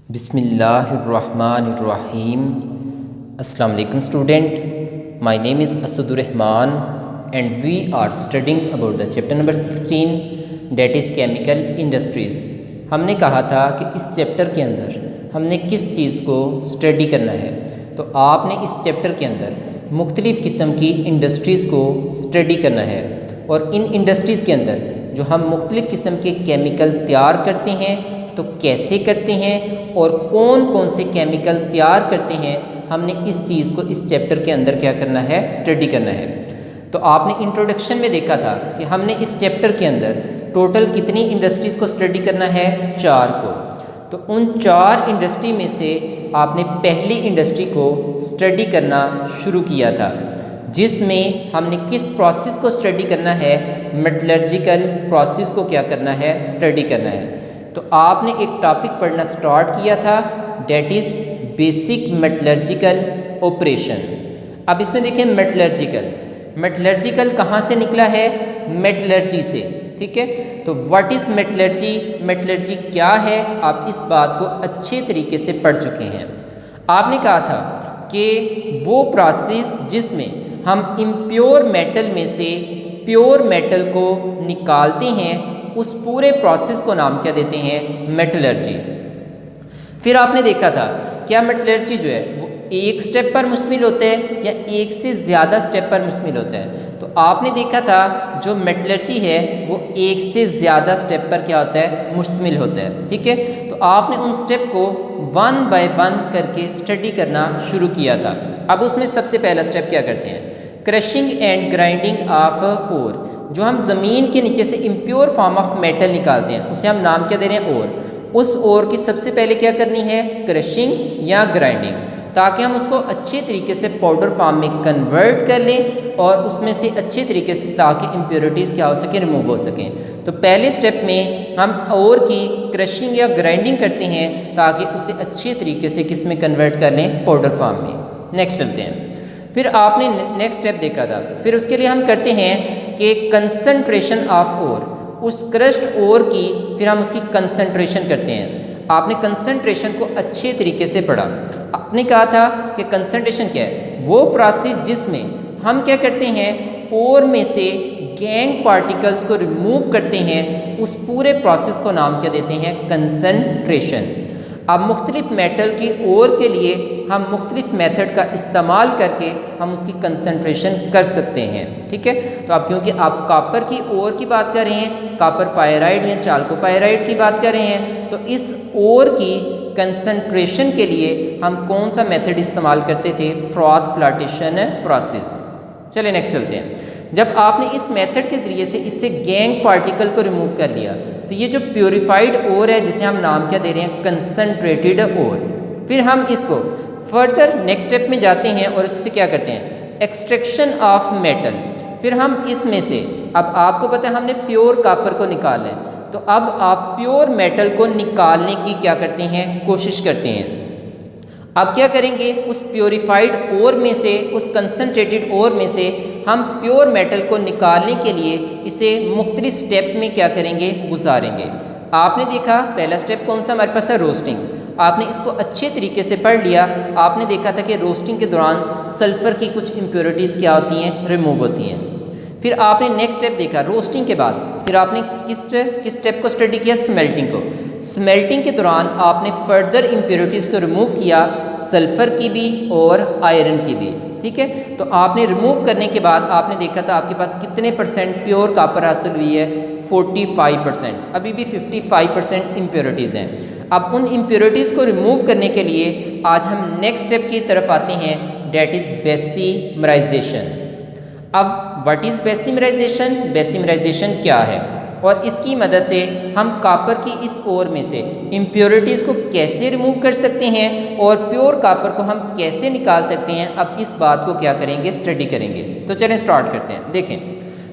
बिस्मिल्लाहिर्रहमानिर्रहीम। अस्सलाम वालेकुम student, my name is Asadurrahman and we are studying about the chapter number 16 that is chemical industries. हमने कहा था कि इस चैप्टर के अंदर हमने किस चीज़ को स्टडी करना है, तो आपने इस चैप्टर के अंदर मुख्तलिफ़ किस्म की इंडस्ट्रीज़ को स्टडी करना है और इन इंडस्ट्रीज़ के अंदर जो हम मुख्तलिफ़ किस्म के केमिकल तैयार करते हैं तो कैसे करते हैं और कौन कौन से केमिकल तैयार करते हैं, हमने इस चीज़ को इस चैप्टर के अंदर क्या करना है, स्टडी करना है। तो आपने इंट्रोडक्शन में देखा था कि हमने इस चैप्टर के अंदर टोटल कितनी इंडस्ट्रीज़ को स्टडी करना है, 4 को। तो उन 4 इंडस्ट्री में से आपने पहली इंडस्ट्री को स्टडी करना शुरू किया था, जिसमें हमने किस प्रोसेस को स्टडी करना है, मेटलर्जिकल प्रोसेस को क्या करना है, स्टडी करना है। तो आपने एक टॉपिक पढ़ना स्टार्ट किया था, that is basic metallurgical operation. अब इसमें देखें मेटलर्जिकल कहाँ से निकला है, मेटलर्जी से, ठीक है। तो व्हाट इज़ मेटलर्जी, मेटलर्जी क्या है, आप इस बात को अच्छे तरीके से पढ़ चुके हैं। आपने कहा था कि वो प्रोसेस जिसमें हम इम्प्योर मेटल में से प्योर मेटल को निकालते हैं, उस पूरे प्रोसेस को नाम क्या देते हैं, मेटलर्जी। फिर आपने देखा था क्या मेटलर्जी जो है वो एक स्टेप पर मुश्तमिल होता है या एक से ज़्यादा स्टेप पर मुश्तमिल होता है। तो आपने देखा था जो मेटलर्जी है वो एक से ज़्यादा स्टेप पर क्या होता है, मुश्तमिल होता है, ठीक है। तो आपने उन स्टेप को 1 बाय 1 करके स्टडी करना शुरू किया था। अब उसमें सबसे पहला स्टेप क्या करते हैं, crushing and grinding of ore. जो हम ज़मीन के नीचे से इम्प्योर फॉर्म ऑफ मेटल निकालते हैं उसे हम नाम क्या दे रहे हैं, ओर। उस ओर की सबसे पहले क्या करनी है, क्रशिंग या ग्राइंडिंग, ताकि हम उसको अच्छे तरीके से पाउडर फॉर्म में कन्वर्ट कर लें और उसमें से अच्छे तरीके से ताकि इम्प्योरिटीज़ क्या हो सके, रिमूव हो सकें। तो पहले स्टेप में हम ओर की क्रशिंग या ग्राइंडिंग करते हैं ताकि उसे अच्छे तरीके से किस में कन्वर्ट कर लें, पाउडर फॉर्म में। नेक्स्ट चलते हैं। फिर आपने नेक्स्ट स्टेप देखा था, फिर उसके लिए हम करते हैं कि कंसंट्रेशन ऑफ ओर, उस क्रश्ड ओर की फिर हम उसकी कंसंट्रेशन करते हैं। आपने कंसंट्रेशन को अच्छे तरीके से पढ़ा। आपने कहा था कि कंसंट्रेशन क्या है, वो प्रोसेस जिसमें हम क्या करते हैं, ओर में से गैंग पार्टिकल्स को रिमूव करते हैं, उस पूरे प्रोसेस को नाम क्या देते हैं, कंसंट्रेशन। अब मुख्तलिफ मेटल की ओर के लिए हम मुख्तलिफ मेथड का इस्तेमाल करके हम उसकी कंसंट्रेशन कर सकते हैं, ठीक है। तो अब क्योंकि आप कॉपर की ओर की बात कर रहे हैं, कॉपर पायराइड या चाल्कोपायराइड की बात कर रहे हैं, तो इस ओर की कंसंट्रेशन के लिए हम कौन सा मेथड इस्तेमाल करते थे, फ्रॉथ फ्लोटेशन प्रोसेस। चलिए नेक्स्ट चलते हैं। जब आपने इस मेथड के ज़रिए से इससे गैंग पार्टिकल को रिमूव कर लिया, तो ये जो प्योरीफाइड ओर है जिसे हम नाम क्या दे रहे हैं, कंसंट्रेटेड ओर। फिर हम इसको फर्दर नेक्स्ट स्टेप में जाते हैं और इससे क्या करते हैं, एक्सट्रैक्शन ऑफ मेटल। फिर हम इसमें से, अब आपको पता है हमने प्योर कॉपर को निकाला है, तो अब आप प्योर मेटल को निकालने की क्या करते हैं, कोशिश करते हैं। अब क्या करेंगे, उस प्योरीफाइड ओर में से, उस कंसंट्रेटेड ओर में से हम प्योर मेटल को निकालने के लिए इसे मुख्तलिफ स्टेप में क्या करेंगे, गुजारेंगे। आपने देखा पहला स्टेप कौन सा हमारे पास है, रोस्टिंग। आपने इसको अच्छे तरीके से पढ़ लिया। आपने देखा था कि रोस्टिंग के दौरान सल्फ़र की कुछ इम्प्योरिटीज़ क्या होती हैं, रिमूव होती हैं। फिर आपने नेक्स्ट स्टेप देखा रोस्टिंग के बाद, फिर आपने किस स्टेप को स्टडी किया, स्मेल्टिंग को। स्मेल्टिंग के दौरान आपने फर्दर इम्प्योरिटीज़ को रिमूव किया, सल्फ़र की भी और आयरन की भी, ठीक है। तो आपने रिमूव करने के बाद आपने देखा था आपके पास कितने परसेंट प्योर कॉपर हासिल हुई है, 45%। अभी भी 55% इम्प्योरिटीज़ हैं। अब उन इम्प्योरिटीज़ को रिमूव करने के लिए आज हम नेक्स्ट स्टेप की तरफ आते हैं, डेट इज़ बेसिमराइजेशन। अब व्हाट इज़ बेसिमराइजेशन, बेसिमराइजेशन क्या है और इसकी मदद से हम कॉपर की इस ओर में से इम्प्योरिटीज़ को कैसे रिमूव कर सकते हैं और प्योर कॉपर को हम कैसे निकाल सकते हैं, अब इस बात को क्या करेंगे, स्टडी करेंगे। तो चलें स्टार्ट करते हैं। देखें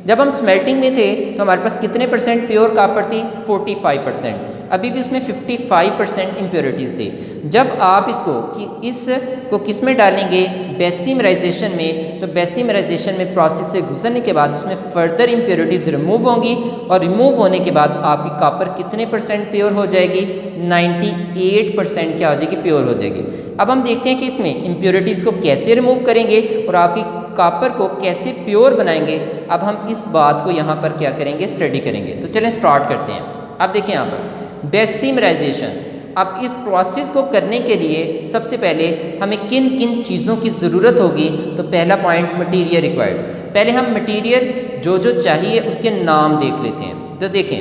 जब हम स्मेल्टिंग में थे तो हमारे पास कितने परसेंट प्योर कॉपर थी, 45%। अभी भी उसमें 55% इम्प्योरिटीज़ थी। जब आप इसको किस में डालेंगे, बेसिमराइजेशन में, तो बेसिमराइजेशन में प्रोसेस से गुजरने के बाद उसमें फर्दर इम्प्योरिटीज़ रिमूव होंगी और रिमूव होने के बाद आपकी कॉपर कितने % प्योर हो जाएगी? 98% क्या हो जाएगी? प्योर हो जाएगी। अब हम देखते हैं कि इसमें इम्प्योरिटीज़ को कैसे रिमूव करेंगे और आपकी कॉपर को कैसे प्योर बनाएंगे। अब हम इस बात को यहाँ पर क्या करेंगे? स्टडी करेंगे। तो चलें स्टार्ट करते हैं। अब देखिए यहाँ पर बेसिमराइजेशन। अब इस प्रोसेस को करने के लिए सबसे पहले हमें किन किन चीज़ों की ज़रूरत होगी? तो पहला पॉइंट मटीरियल रिक्वायर्ड। पहले हम मटीरियल जो जो चाहिए उसके नाम देख लेते हैं। तो देखें,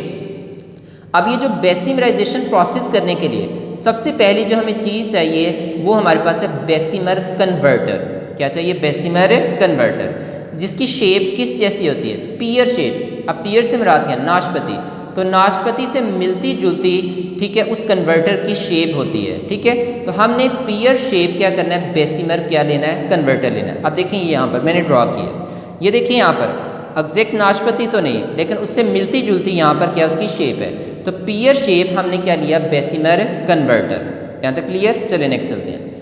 अब ये जो बेसिमराइजेशन प्रोसेस करने के लिए सबसे पहली जो हमें चीज़ चाहिए वो हमारे पास है बेसिमर कन्वर्टर। क्या चाहिए? बेसिमर कन्वर्टर, जिसकी शेप किस जैसी होती है? Peer shape. अब पीयर से मुराद क्या? नाशपाती। तो नाशपाती से मिलती जुलती, ठीक है, उस कन्वर्टर की शेप होती है। ठीक है, तो हमने पीयर शेप क्या करना है? बेसिमर क्या लेना है? कन्वर्टर लेना है। अब देखिए यहाँ पर मैंने ड्रॉ किया, ये देखिए यहाँ पर एग्जैक्ट नाशपाती तो नहीं, लेकिन उससे मिलती जुलती यहाँ पर क्या उसकी शेप है। तो पीयर शेप हमने क्या लिया? Bessemer converter. यहाँ तक क्लियर? चलिए नेक्स्ट चलते हैं।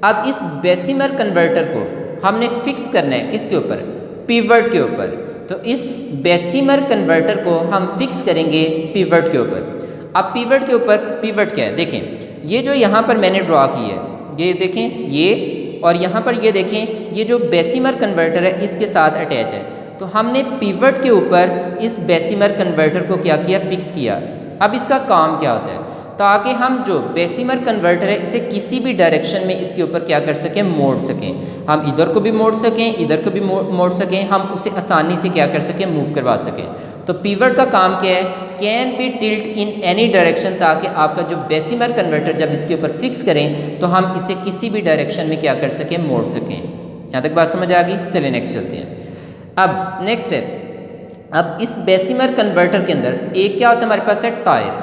अब इस बेसिमर कन्वर्टर को हमने फिक्स करना है किसके ऊपर? पिवट के ऊपर। तो इस बेसिमर कन्वर्टर को हम फिक्स करेंगे पिवट के ऊपर। अब पिवट के ऊपर, पिवट क्या है? देखें, ये जो यहाँ पर मैंने ड्रॉ की है, ये देखें, ये और यहाँ पर ये देखें, ये जो बेसिमर कन्वर्टर है इसके साथ अटैच है। तो हमने पिवट के ऊपर इस बेसिमर कन्वर्टर को क्या किया? फिक्स किया। अब इसका काम क्या होता है? ताकि हम जो बेसिमर कन्वर्टर है इसे किसी भी डायरेक्शन में इसके ऊपर क्या कर सकें? मोड़ सकें। हम इधर को भी मोड़ सकें, इधर को भी मोड़ सकें, हम उसे आसानी से क्या कर सकें? मूव करवा सकें। तो पिवट का काम क्या है? Can be tilt in any direction, ताकि आपका जो बेसिमर कन्वर्टर जब इसके ऊपर फिक्स करें तो हम इसे किसी भी डायरेक्शन में क्या कर सकें? मोड़ सकें। यहाँ तक बात समझ आ गई? चलिए नेक्स्ट चलते हैं। अब नेक्स्ट है, अब इस बेसिमर कन्वर्टर के अंदर एक क्या होता है हमारे पास? है टायर।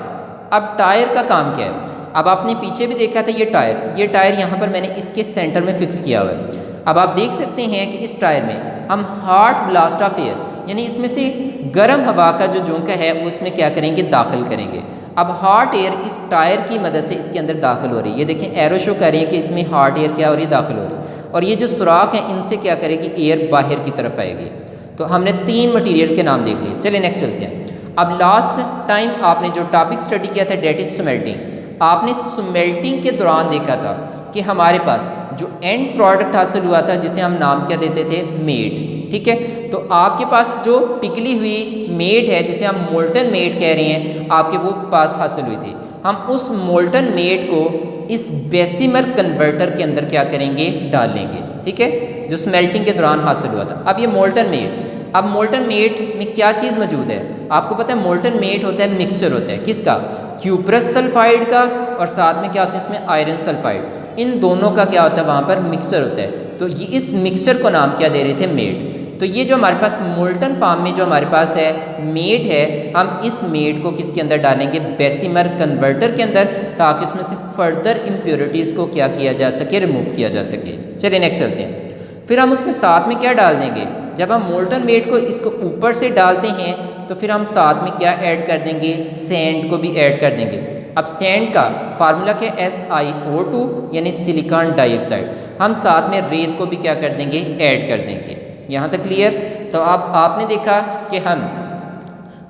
अब टायर का काम क्या है? अब आपने पीछे भी देखा था ये टायर यहाँ पर मैंने इसके सेंटर में फिक्स किया हुआ है। अब आप देख सकते हैं कि इस टायर में हम हॉट ब्लास्ट ऑफ एयर, यानी इसमें से गर्म हवा का जो झोंका है वो इसमें क्या करेंगे? दाखिल करेंगे। अब हॉट एयर इस टायर की मदद से इसके अंदर दाखिल हो रही है। ये देखें, एरो शो कर रही है कि इसमें हॉट एयर क्या हो रही है? दाखिल हो रही है। और ये जो सुराख है इनसे क्या करेगी? एयर बाहर की तरफ आएगी। तो हमने 3 मटीरियल के नाम देख लिए। चलिए नेक्स्ट चलते हैं। अब लास्ट टाइम आपने जो टॉपिक स्टडी किया था डेट इज स्मेल्टिंग। आपने स्मेल्टिंग के दौरान देखा था कि हमारे पास जो एंड प्रोडक्ट हासिल हुआ था जिसे हम नाम क्या देते थे? मेट। ठीक है, तो आपके पास जो पिघली हुई मेट है जिसे हम मोल्टन मेट कह रहे हैं, आपके वो पास हासिल हुई थी। हम उस मोल्टन मेट को इस बेसिमर कन्वर्टर के अंदर क्या करेंगे? डालेंगे। ठीक है, जो स्मेल्टिंग के दौरान हासिल हुआ था। अब ये मोल्टन मेट, अब मोल्टन मेट में क्या चीज़ मौजूद है? आपको पता है मोल्टन मेट होता है मिक्सचर होता है किसका? क्यूप्रस सल्फाइड का, और साथ में क्या होता है इसमें? Iron sulphide. इन दोनों का क्या होता है? वहाँ पर मिक्सचर होता है। तो ये इस मिक्सचर को नाम क्या दे रहे थे? मेट। तो ये जो हमारे पास मोल्टन फॉर्म में जो हमारे पास है मेट है, हम इस मेट को किसके अंदर डालेंगे? बेसिमर कन्वर्टर के अंदर, ताकि उसमें से फर्दर इम्प्योरिटीज़ को क्या किया जा सके? रिमूव किया जा सके। चलिए नेक्स्ट चलते हैं। फिर हम उसमें साथ में क्या डाल देंगे? जब हम मोल्टन मेट को इसको ऊपर से डालते हैं तो फिर हम साथ में क्या ऐड कर देंगे? सैंड को भी ऐड कर देंगे। अब सैंड का फार्मूला क्या? SiO2 यानी सिलिकॉन डाइऑक्साइड। हम साथ में रेत को भी क्या कर देंगे? ऐड कर देंगे। यहाँ तक क्लियर? तो अब आपने देखा कि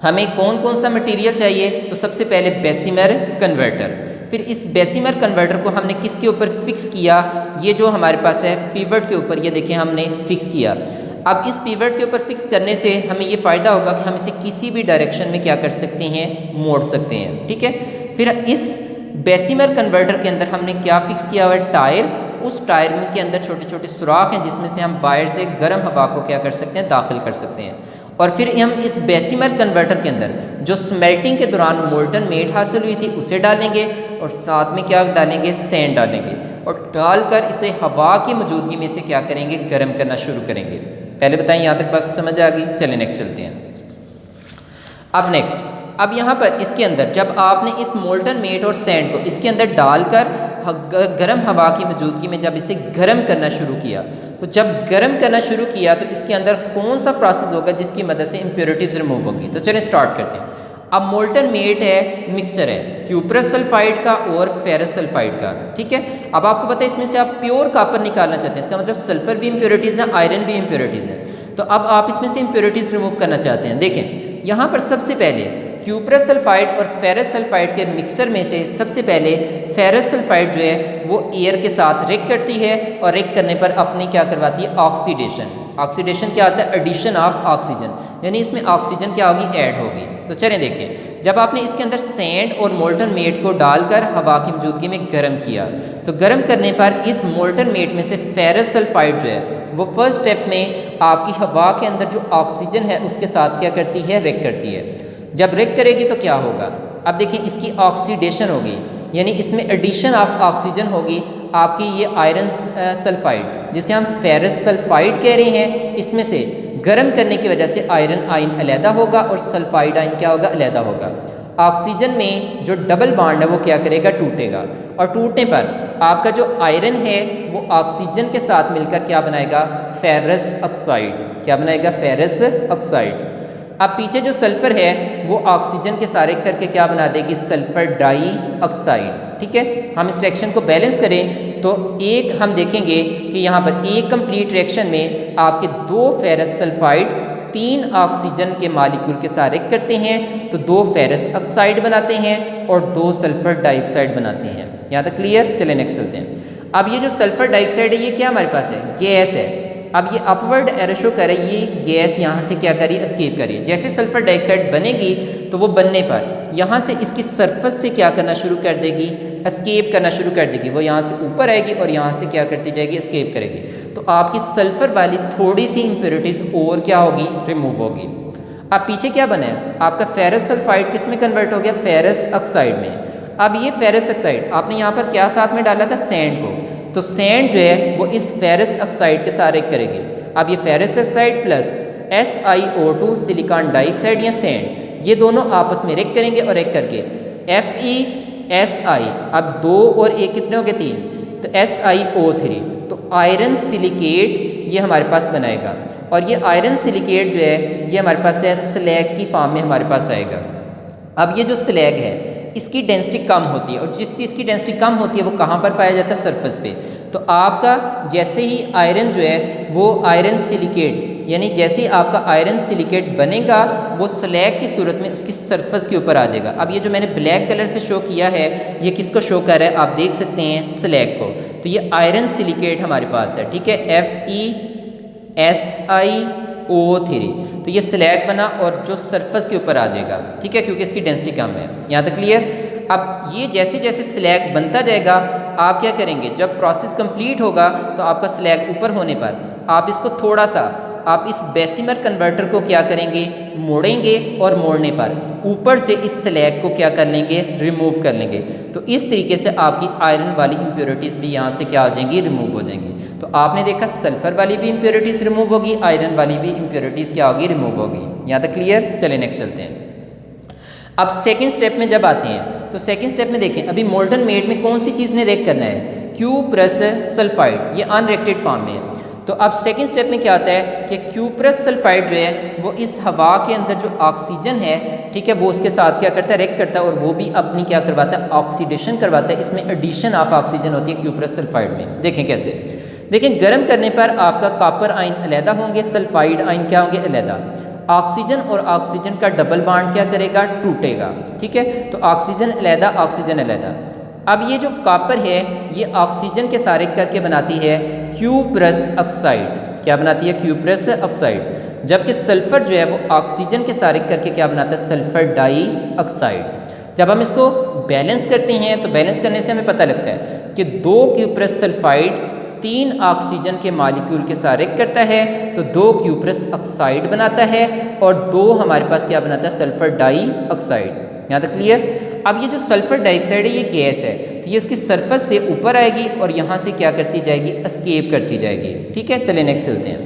हमें कौन कौन सा मटेरियल चाहिए। तो सबसे पहले बेसिमर कन्वर्टर, फिर इस बेसिमर कन्वर्टर को हमने किसके ऊपर फिक्स किया? ये जो हमारे पास है पिवट के ऊपर, ये देखें हमने फिक्स किया। अब इस पिवट के ऊपर फिक्स करने से हमें ये फ़ायदा होगा कि हम इसे किसी भी डायरेक्शन में क्या कर सकते हैं? मोड़ सकते हैं। ठीक है, फिर इस बेसिमर कन्वर्टर के अंदर हमने क्या फिक्स किया हुआ है? टायर। उस टायर में के अंदर छोटे छोटे सुराख हैं जिसमें से हम बाहर से गर्म हवा को क्या कर सकते हैं? दाखिल कर सकते हैं। और फिर हम इस बेसिमर कन्वर्टर के अंदर जो स्मेल्टिंग के दौरान मोल्टन मेट हासिल हुई थी उसे डालेंगे, और साथ में क्या डालेंगे? सैंड डालेंगे, और डालकर इसे हवा की मौजूदगी में से क्या करेंगे? गर्म करना शुरू करेंगे। पहले बताएं यहाँ तक बात समझ आ गई? चलिए नेक्स्ट चलते हैं। अब नेक्स्ट, अब यहाँ पर इसके अंदर जब आपने इस मोल्टन मेट और सैंड को इसके अंदर डालकर गर्म हवा की मौजूदगी में जब इसे गर्म करना शुरू किया, तो जब गर्म करना शुरू किया तो इसके अंदर कौन सा प्रोसेस होगा जिसकी मदद से इम्प्योरिटीज़ रिमूव होगी? तो चलिए स्टार्ट करते हैं। अब मोल्टन मेट है, मिक्सचर है क्यूप्रस सल्फाइड का और फेरस सल्फाइड का, ठीक है। अब आपको पता है इसमें से आप प्योर कॉपर निकालना चाहते हैं, इसका मतलब सल्फर भी इम्प्योरिटीज़ हैं, आयरन भी इम्प्योरिटीज़ हैं। तो अब आप इसमें से इम्प्योरिटीज़ रिमूव करना चाहते हैं। देखें यहाँ पर सबसे पहले क्यूप्रस सल्फाइड और फेरस सल्फाइड के मिक्सर में से सबसे पहले फेरस सल्फाइड जो है वो एयर के साथ रिएक्ट करती है और रिएक्ट करने पर अपनी क्या करवाती है, ऑक्सीडेशन। ऑक्सीडेशन क्या होता है, एडिशन ऑफ ऑक्सीजन, यानी इसमें ऑक्सीजन क्या होगी, ऐड होगी। तो चलें देखें, जब आपने इसके अंदर सैंड और मोल्टन मेट को डालकर हवा की मौजूदगी में गर्म किया, तो गर्म करने पर इस मोल्टन मेट में से फेरस सल्फाइड जो है वो फर्स्ट स्टेप में आपकी हवा के अंदर जो ऑक्सीजन है उसके साथ क्या करती है, रिएक्ट करती है। जब रिएक्ट करेगी तो क्या होगा, अब देखिए इसकी ऑक्सीडेशन होगी, यानी इसमें एडिशन ऑफ ऑक्सीजन होगी। आपकी ये आयरन सल्फाइड जिसे हम फेरस सल्फाइड कह रहे हैं, इसमें से गर्म करने की वजह से आयरन आयन अलहदा होगा और सल्फाइड आयन क्या होगा, अलहदा होगा। ऑक्सीजन में जो डबल बॉन्ड है वो क्या करेगा, टूटेगा, और टूटने पर आपका जो आयरन है वो ऑक्सीजन के साथ मिलकर क्या बनाएगा, फेरस ऑक्साइड। क्या बनाएगा, फेरस ऑक्साइड। अब पीछे जो सल्फर है वो ऑक्सीजन के सारे करके क्या बना देगी, सल्फर डाई ऑक्साइड, ठीक है। हम इस रिएक्शन को बैलेंस करें तो एक हम देखेंगे कि यहाँ पर एक कंप्लीट रिएक्शन में आपके 2 फेरस सल्फाइड 3 ऑक्सीजन के मालिक्यूल के साथ रिएक्ट करते हैं तो 2 फेरस ऑक्साइड बनाते हैं और 2 सल्फर डाइऑक्साइड बनाते हैं। यहाँ तक क्लियर, चले नेक्स्ट चलते हैं। अब ये जो सल्फर डाइऑक्साइड है ये क्या हमारे पास है, गैस है। अब ये अपवर्ड एरो शो कर रही है, ये गैस यहाँ से क्या करिए, एस्केप करिए। जैसे सल्फर डाइऑक्साइड बनेगी तो वो बनने पर यहाँ से इसकी सरफेस से क्या करना शुरू कर देगी, एस्केप करना शुरू कर देगी। वो यहाँ से ऊपर आएगी और यहाँ से क्या करती जाएगी, एस्केप करेगी। तो आपकी सल्फर वाली थोड़ी सी इम्प्योरिटीज़ और क्या होगी, रिमूव होगी। अब पीछे क्या बना है, आपका फेरस सल्फाइड किस में कन्वर्ट हो गया, फेरस ऑक्साइड में। अब ये फेरस ऑक्साइड आपने यहाँ पर क्या साथ में डाला था, सैंड को, तो सैंड जो है वो इस फेरस ऑक्साइड के साथ रिएक्ट करेगी। अब ये ferrous oxide plus SiO2 silicon dioxide या सैंड, ये दोनों आपस में रिएक्ट करेंगे और रिएक्ट करके FeSi, अब 2 और 1 कितने हो गए, 3, तो SiO3, तो आयरन सिलिकेट ये हमारे पास बनाएगा। और ये आयरन सिलिकेट जो है ये हमारे पास है स्लैग की फॉर्म में हमारे पास आएगा। अब ये जो स्लैग है इसकी डेंसिटी कम होती है, और जिस चीज़ की डेंसिटी कम होती है वो कहाँ पर पाया जाता है, सरफेस पे। तो आपका जैसे ही आयरन जो है वो आयरन सिलिकेट, यानी जैसे ही आपका आयरन सिलिकेट बनेगा वो स्लैग की सूरत में उसकी सरफेस के ऊपर आ जाएगा। अब ये जो मैंने ब्लैक कलर से शो किया है ये किसको शो कर रहा है, आप देख सकते हैं, स्लैग को। तो ये आयरन सिलिकेट हमारे पास है, ठीक है, FeSiO3, तो ये स्लैग बना और जो सरफेस के ऊपर आ जाएगा, ठीक है, क्योंकि इसकी डेंसिटी कम है। यहाँ तक क्लियर। अब ये जैसे जैसे स्लैग बनता जाएगा आप क्या करेंगे, जब प्रोसेस कंप्लीट होगा तो आपका स्लैग ऊपर होने पर आप इसको थोड़ा सा, आप इस बेसिमर कन्वर्टर को क्या करेंगे, मोड़ेंगे, और मोड़ने पर ऊपर से इस स्लैग को क्या कर लेंगे, रिमूव कर लेंगे। तो इस तरीके से आपकी आयरन वाली इम्प्योरिटीज़ भी यहाँ से क्या हो जाएंगी, रिमूव हो जाएंगी। तो आपने देखा सल्फर वाली भी इम्प्योरिटीज़ रिमूव होगी, आयरन वाली भी इम्प्योरिटीज़ क्या होगी, रिमूव होगी। यहाँ तक क्लियर। चले नेक्स्ट चलते हैं। अब सेकंड स्टेप में जब आते हैं तो सेकंड स्टेप में देखें अभी मोल्टन मेट में कौन सी चीज़ ने रिएक्ट करना है, क्यूप्रस सल्फाइड, ये अनरिएक्टेड फॉर्म में है। तो अब सेकंड स्टेप में क्या होता है कि क्यूप्रस सल्फाइड जो है वो इस हवा के अंदर जो ऑक्सीजन है, ठीक है, वो उसके साथ क्या करता है, रिएक्ट करता है, और वो भी अपनी क्या करवाता है, ऑक्सीडेशन करवाता है। इसमें एडिशन ऑफ ऑक्सीजन होती है क्यूप्रस सल्फाइड में। देखें कैसे, देखें गर्म करने पर आपका कॉपर आयन अलहदा होंगे, सल्फाइड आयन क्या होंगे, अलहदा। ऑक्सीजन और ऑक्सीजन का डबल बॉन्ड क्या करेगा, टूटेगा, ठीक है। तो ऑक्सीजन अलहदा, ऑक्सीजन अलहदा। अब ये जो कॉपर है ये ऑक्सीजन के सारे करके बनाती है क्यूप्रस ऑक्साइड। क्या बनाती है, क्यूप्रस ऑक्साइड। जबकि सल्फर जो है वो ऑक्सीजन के सारे करके क्या बनाता है, सल्फर डाई ऑक्साइड। जब हम इसको बैलेंस करते हैं तो बैलेंस करने से हमें पता लगता है कि 2 क्यूप्रस सल्फाइड 3 ऑक्सीजन के मॉलिक्यूल के साथ रिएक्ट करता है तो 2 क्यूप्रस ऑक्साइड बनाता है, और 2 हमारे पास क्या बनाता है, सल्फर डाई ऑक्साइड। यहाँ तक क्लियर। अब ये जो सल्फर डाइऑक्साइड है ये गैस है, तो ये उसकी सरफेस से ऊपर आएगी और यहाँ से क्या करती जाएगी, एस्केप करती जाएगी, ठीक है। चले नेक्स्ट चलते हैं।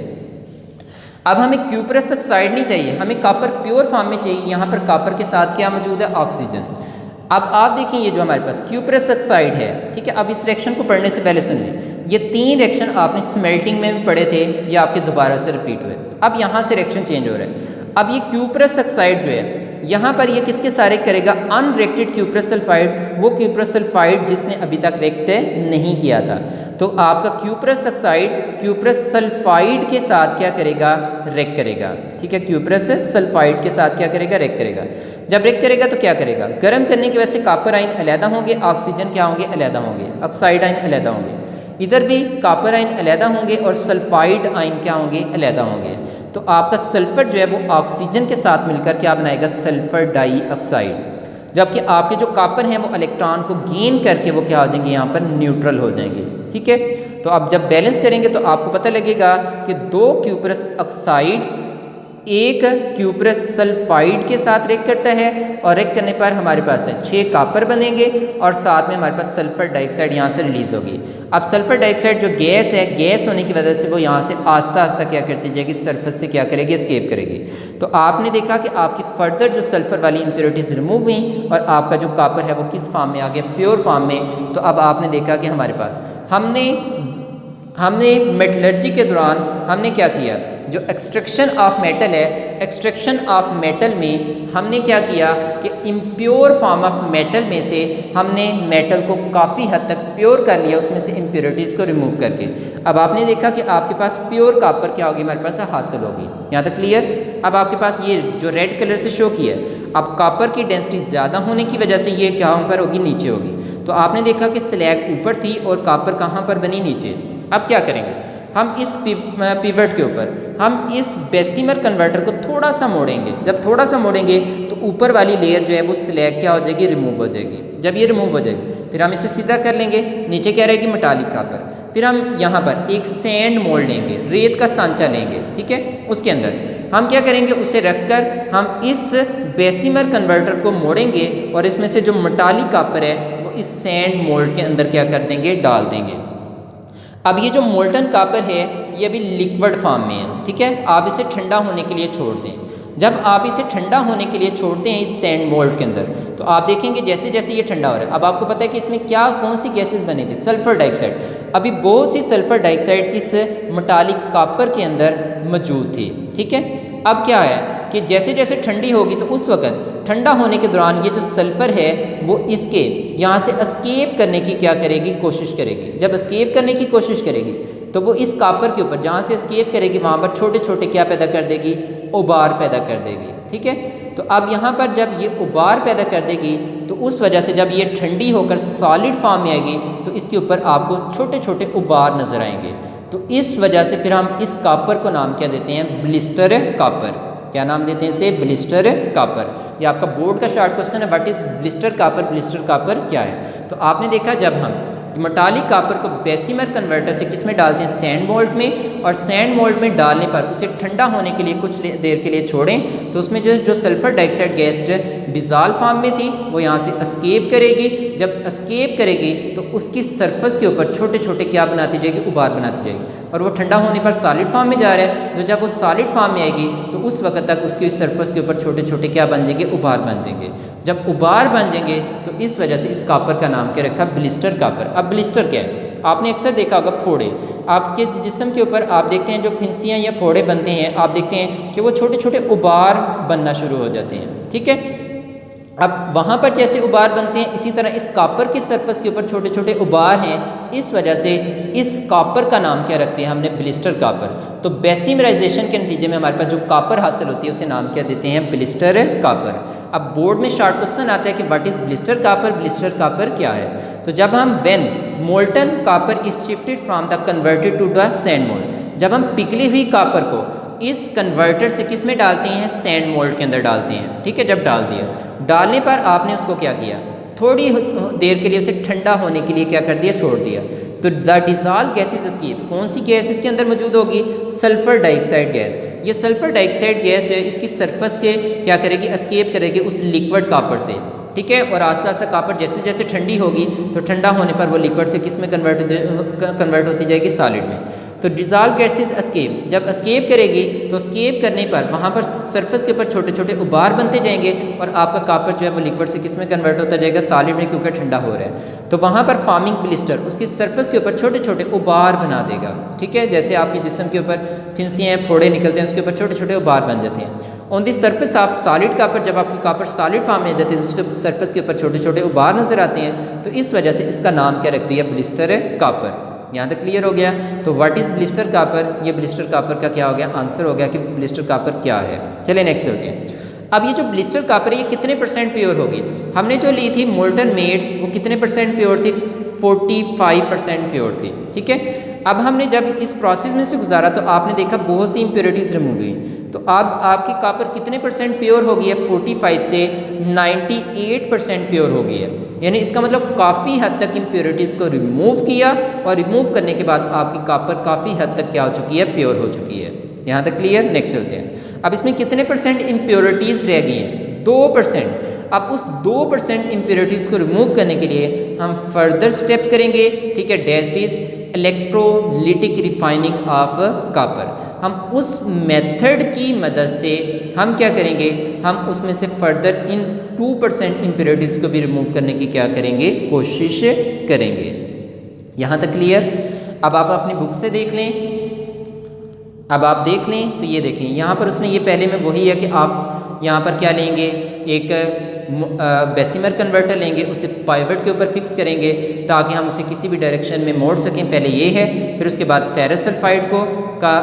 अब हमें क्यूप्रस ऑक्साइड नहीं चाहिए, हमें कॉपर प्योर फॉर्म में चाहिए। यहाँ पर कॉपर के साथ क्या मौजूद है, ऑक्सीजन। अब आप देखिए ये जो हमारे पास क्यूप्रस ऑक्साइड है, ठीक है। अब इस रिएक्शन को पढ़ने से पहले सुनिए, ये 3 रिएक्शन आपने स्मेल्टिंग में भी पढ़े थे, ये आपके दोबारा से रिपीट हुए। अब यहाँ से रिएक्शन चेंज हो रहा है। अब ये क्यूप्रस ऑक्साइड जो है यहाँ पर ये किसके साथ रिएक्ट करेगा, अनरिएक्टेड क्यूप्रस सल्फाइड, वो क्यूप्रस सल्फाइड जिसने अभी तक रिएक्ट नहीं किया था। तो आपका क्यूप्रस ऑक्साइड क्यूप्रस सल्फाइड के साथ क्या करेगा, रिएक्ट करेगा। ठीक है, क्यूप्रस सल्फाइड के साथ क्या करेगा, रिएक्ट करेगा। जब रिएक्ट करेगा तो क्या करेगा, गर्म करने की वजह से कॉपर आयन अलहदा होंगे, ऑक्सीजन क्या होंगे, अलहदा होंगे, ऑक्साइड आयन अलहदा होंगे। इधर भी कॉपर आयन अलहदा होंगे और सल्फाइड आयन क्या होंगे, अलहदा होंगे। तो आपका सल्फर जो है वो ऑक्सीजन के साथ मिलकर क्या बनाएगा, सल्फर डाइऑक्साइड। जबकि आपके जो कॉपर हैं वो इलेक्ट्रॉन को गेन करके वो क्या हो जाएंगे, यहाँ पर न्यूट्रल हो जाएंगे। ठीक है, तो आप जब बैलेंस करेंगे तो आपको पता लगेगा कि 2 क्यूप्रस ऑक्साइड एक क्यूप्रस सल्फाइड के साथ रिएक्ट करता है और रिएक्ट करने पर हमारे पास है 6 कॉपर बनेंगे और साथ में हमारे पास सल्फर डाइऑक्साइड यहाँ से रिलीज़ होगी। अब सल्फर डाइऑक्साइड जो गैस है, गैस होने की वजह से वो यहाँ से आस्ता आस्ता क्या करती जाएगी, सरफेस से क्या करेगी, एस्केप करेगी। तो आपने देखा कि आपकी फर्दर जो सल्फर वाली इम्प्योरिटीज़ रिमूव हुई और आपका जो कॉपर है वो किस फॉर्म में आ गया, प्योर फॉर्म में। तो अब आपने देखा कि हमारे पास हमने मेटलर्जी के दौरान हमने क्या किया, जो एक्सट्रैक्शन ऑफ मेटल है, एक्सट्रैक्शन ऑफ मेटल में हमने क्या किया कि इम्प्योर फॉर्म ऑफ मेटल में से हमने मेटल को काफ़ी हद तक प्योर कर लिया, उसमें से इम्प्योरिटीज़ को रिमूव करके। अब आपने देखा कि आपके पास प्योर कॉपर क्या होगी, हमारे पास हासिल होगी। यहाँ तक क्लियर। अब आपके पास ये जो रेड कलर से शो किया है, अब कॉपर की डेंसिटी ज़्यादा होने की वजह से ये क्या पर होगी, नीचे होगी। तो आपने देखा कि स्लैग ऊपर थी और कॉपर कहाँ पर बनी, नीचे। अब क्या करेंगे, हम इस पिवट के ऊपर हम इस बेसिमर कन्वर्टर को थोड़ा सा मोड़ेंगे। जब थोड़ा सा मोड़ेंगे तो ऊपर वाली लेयर जो है वो स्लैग क्या हो जाएगी, रिमूव हो जाएगी। जब ये रिमूव हो जाएगी फिर हम इसे सीधा कर लेंगे, नीचे क्या रहेगी, मेटालिक कॉपर। फिर हम यहाँ पर एक सैंड मोल्ड लेंगे, रेत का सांचा लेंगे। ठीक है, उसके अंदर हम क्या करेंगे, उसे रखकर हम इस बेसिमर कन्वर्टर को मोड़ेंगे और इसमें से जो मेटालिक कॉपर है वो इस सैंड मोल्ड के अंदर क्या कर देंगे, डाल देंगे। अब ये जो मोल्टन कॉपर है ये अभी लिक्विड फॉर्म में है। ठीक है, आप इसे ठंडा होने के लिए छोड़ दें। जब आप इसे ठंडा होने के लिए छोड़ते हैं इस सैंड मोल्ड के अंदर, तो आप देखेंगे जैसे जैसे ये ठंडा हो रहा है, अब आपको पता है कि इसमें क्या कौन सी गैसेस बनेगी, सल्फर डाइऑक्साइड। अभी बहुत सी सल्फर डाइऑक्साइड इस मेटालिक कॉपर के अंदर मौजूद थी। ठीक है, अब क्या है कि जैसे जैसे ठंडी होगी तो उस वक्त ठंडा होने के दौरान ये जो सल्फ़र है वो इसके यहाँ से एस्केप करने की क्या करेगी, कोशिश करेगी। जब एस्केप करने की कोशिश करेगी तो वो इस कॉपर के ऊपर जहाँ से एस्केप करेगी वहाँ पर छोटे छोटे क्या पैदा कर देगी, उबार पैदा कर देगी। ठीक है, तो अब यहाँ पर जब ये उबार पैदा कर देगी तो उस वजह से जब ये ठंडी होकर सॉलिड फॉर्म में आएगी तो इसके ऊपर आपको छोटे छोटे उबार नज़र आएंगे। तो इस वजह से फिर हम इस कॉपर को नाम क्या देते हैं, ब्लिस्टर कॉपर। क्या नाम देते हैं इसे, ब्लिस्टर कॉपर। ये आपका बोर्ड का शॉर्ट क्वेश्चन है, what is blister copper, blister copper क्या है। तो आपने देखा जब हम मेटालिक कॉपर को बेसिमर कन्वर्टर से किस में डालते हैं, सैंड मोल्ड में, और सैंड मोल्ड में डालने पर उसे ठंडा होने के लिए कुछ देर के लिए छोड़ें तो उसमें जो sulphur dioxide gas dissolve form में थी वो यहाँ से एस्केप करेगी। जब एस्केप करेगी तो उसकी सरफेस के ऊपर छोटे छोटे क्या बनाती जाएगी, उबार बनाती जाएगी, और वो ठंडा होने पर सॉलिड फॉर्म में जा रहा है। तो जब वो सॉलिड फॉर्म में आएगी तो उस वक्त तक उसकी सरफेस के ऊपर छोटे छोटे क्या बन जाएंगे, उबार बन जाएंगे। जब उबार बन जाएंगे तो इस वजह से इस कॉपर का नाम क्या रखा, ब्लिस्टर कॉपर। अब ब्लिस्टर क्या है, आपने अक्सर देखा होगा फोड़े, आपके जिस्म के ऊपर आप देखते हैं जो फिंसियाँ या फोड़े बनते हैं, आप देखते हैं कि वो छोटे छोटे उबार बनना शुरू हो जाते हैं। ठीक है, अब वहाँ पर जैसे उबार बनते हैं इसी तरह इस कॉपर की सरफेस के ऊपर छोटे छोटे उबार हैं। इस वजह से इस कॉपर का नाम क्या रखते हैं हमने, ब्लिस्टर कॉपर। तो बेसिमराइजेशन के नतीजे में हमारे पास जो कॉपर हासिल होती है उसे नाम क्या देते हैं, ब्लिस्टर कॉपर। अब बोर्ड में शॉर्ट क्वेश्चन आता है कि what is blister copper, blister copper क्या है। तो जब हम when molten copper is shifted from the converted to the sand mould, जब हम पिघली हुई कॉपर को इस कन्वर्टर से किस में डालते हैं, सैंड मोल्ड के अंदर डालते हैं। ठीक है, जब डाल दिया, डालने पर आपने उसको क्या किया, थोड़ी देर के लिए उसे ठंडा होने के लिए क्या कर दिया, छोड़ दिया। तो द डिज़ॉल्व गैसेज एस्केप, कौन सी गैस इसके अंदर मौजूद होगी, सल्फर डाइऑक्साइड गैस। ये सल्फर डाइऑक्साइड गैस जो है इसकी सरफेस के क्या करेगी, एस्केप करेगी उस लिक्विड कॉपर से। ठीक है, और आस्ता आस्ता कॉपर जैसे जैसे ठंडी होगी तो ठंडा होने पर वो लिक्विड से किस में कन्वर्ट होती जाएगी, सॉलिड में। तो डिजॉल्व गैसेज एस्केप, जब एस्केप करेगी तो एस्केप करने पर वहाँ पर सरफेस के ऊपर छोटे छोटे उबार बनते जाएंगे और आपका कापर जो है वो लिक्विड से किस में कन्वर्ट होता जाएगा, सॉलिड में, क्योंकि ठंडा हो रहा है। तो वहाँ पर फॉर्मिंग ब्लिस्टर उसकी सरफेस के ऊपर छोटे छोटे उबार बना देगा। ठीक है, जैसे आपके जिस्म के ऊपर फिंसियाँ फोड़े निकलते हैं, उसके ऊपर छोटे छोटे उबार बन जाते हैं। On the surface of solid copper, जब आपकी कापर सॉलिड फॉर्म में जाती है तो उसके सरफेस के ऊपर छोटे छोटे उबार नजर आते हैं, तो इस वजह से इसका नाम क्या रख दिया, ब्लिस्टर कापर। यहाँ तक क्लियर हो गया। तो व्हाट इज़ ब्लिस्टर कापर, ये ब्लिस्टर कापर का क्या हो गया, आंसर हो गया कि ब्लिस्टर कापर क्या है। चलिए नेक्स्ट चलते हैं। अब ये जो ब्लिस्टर कापर है ये कितने % प्योर होगी, हमने जो ली थी मोल्टन मेड वो कितने % प्योर थी, 45% प्योर थी। ठीक है, अब हमने जब इस प्रोसेस में से गुजारा तो आपने देखा बहुत सी इम्प्योरिटीज़ रिमूव हुई, तो अब आपकी कापर कितने % प्योर हो गई है, 45 से 98% प्योर हो गई है। यानी इसका मतलब काफ़ी हद तक इम्प्योरिटीज़ को रिमूव किया और रिमूव करने के बाद आपकी कापर काफ़ी हद तक क्या हो चुकी है, प्योर हो चुकी है। यहाँ तक क्लियर। नेक्स्ट चलते हैं। अब इसमें कितने % इम्प्योरिटीज़ रह गई हैं, 2%। अब उस 2% इम्प्योरिटीज़ को रिमूव करने के लिए हम फर्दर स्टेप करेंगे। ठीक है, that is electrolytic refining of copper. हम उस मेथड की मदद से हम क्या करेंगे, हम उसमें से फर्दर इन 2% इम्प्योरिटीज़ को भी रिमूव करने की क्या करेंगे, कोशिश करेंगे। यहाँ तक क्लियर। अब आप अपनी बुक से देख लें, अब आप देख लें तो ये देखें यहाँ पर उसने ये पहले में वही है कि आप यहाँ पर क्या लेंगे, एक बेसिमर कन्वर्टर लेंगे, उसे पाइवट के ऊपर फिक्स करेंगे ताकि हम उसे किसी भी डायरेक्शन में मोड़ सकें। पहले ये है, फिर उसके बाद फेरस सल्फाइड को का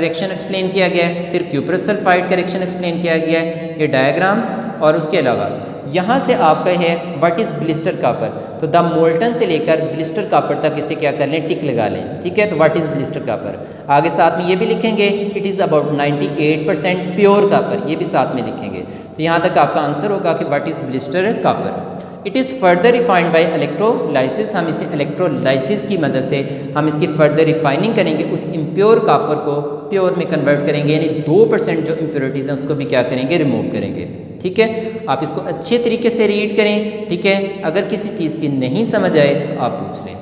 रिएक्शन एक्सप्लेन किया गया है, फिर क्यूप्रस सल्फाइड का रिएक्शन एक्सप्लेन किया गया है, ये डायग्राम। और उसके अलावा यहाँ से आपका है व्हाट इज़ ब्लिस्टर कापर, तो द मोल्टन से लेकर ब्लिस्टर कापर तक इसे क्या कर लें, टिक लगा लें। ठीक है, तो व्हाट इज़ ब्लिस्टर कापर, आगे साथ में ये भी लिखेंगे it is about 98% pure copper, ये भी साथ में लिखेंगे। तो यहाँ तक आपका आंसर होगा कि what is blister copper. It is further refined by electrolysis, हम इसे इलेक्ट्रोलाइसिस की मदद से हम इसकी फर्दर रिफाइनिंग करेंगे, उस इम्प्योर कापर को प्योर में कन्वर्ट करेंगे, यानी 2% जो इम्प्योरिटीज़ हैं उसको भी क्या करेंगे, रिमूव करेंगे। ठीक है, आप इसको अच्छे तरीके से रीड करें। ठीक है, अगर किसी चीज़ की नहीं समझ आए तो आप पूछ लें।